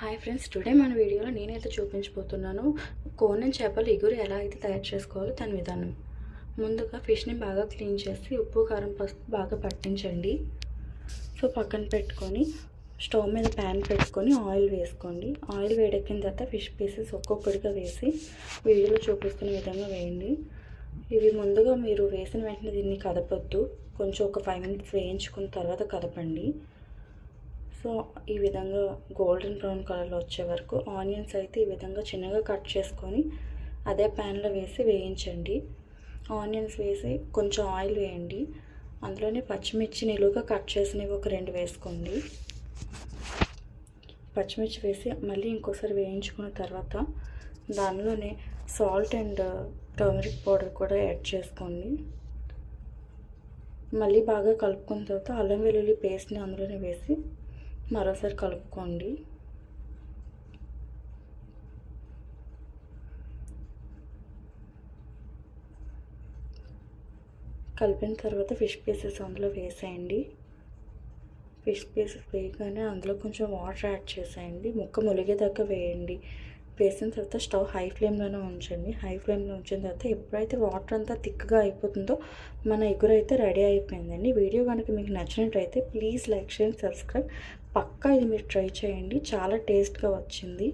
Hi friends, today మన వీడియోలో నేనైతే చూపించబోతున్నాను కోనెం చేపలు ఇగురు ఎలా అయితే తయారు చేసుకోవాలో దాని విధానం. ముందుగా ఫిష్ని బాగా క్లీన్ చేసి ఉప్పు కారం పసుపు బాగా పట్టించండి. సో పక్కన పెట్టుకొని స్టవ్ మీద ప్యాన్ పెట్టుకొని ఆయిల్ వేసుకోండి. ఆయిల్ వేడెక్కిన తర్వాత ఫిష్ పీసెస్ ఒక్కొక్కటిగా వేసి వీడియోలో చూపిస్తున్న విధంగా వేయండి. ఇవి ముందుగా మీరు వేసిన వెంటనే దీన్ని కదపొద్దు, కొంచెం ఒక 5 minutes వేయించుకున్న తర్వాత కదపండి. సో ఈ విధంగా గోల్డెన్ బ్రౌన్ కలర్లో వచ్చే వరకు ఆనియన్స్ అయితే ఈ విధంగా చిన్నగా కట్ చేసుకొని అదే ప్యాన్లో వేసి వేయించండి. ఆనియన్స్ వేసి కొంచెం ఆయిల్ వేయండి. అందులోనే పచ్చిమిర్చి నిలువుగా కట్ చేసినవి ఒక 2 వేసుకోండి. పచ్చిమిర్చి వేసి మళ్ళీ ఇంకోసారి వేయించుకున్న తర్వాత దానిలోనే సాల్ట్ అండ్ టర్మరిక్ పౌడర్ కూడా యాడ్ చేసుకోండి. మళ్ళీ బాగా కలుపుకున్న తర్వాత అల్లం వెల్లుల్లి పేస్ట్ని అందులోనే వేసి మరోసారి కలుపుకోండి. కలిపిన తర్వాత ఫిష్ పీసెస్ అందులో వేసేయండి. ఫిష్ పీసెస్ వేయగానే అందులో కొంచెం వాటర్ యాడ్ చేసేయండి. ముక్క ములిగేదాకా వేయండి. వేసిన తర్వాత స్టవ్ హై ఫ్లేమ్లోనే ఉంచండి. హై ఫ్లేమ్లో ఉంచిన తర్వాత ఎప్పుడైతే వాటర్ అంతా థిక్గా అయిపోతుందో మన ఎగురు అయితే రెడీ అయిపోయిందండి. వీడియో కనుక మీకు నచ్చినట్లయితే ప్లీజ్ లైక్, షేర్, సబ్స్క్రైబ్. పక్కా ఇది మీరు ట్రై చేయండి, చాలా టేస్ట్గా వచ్చింది.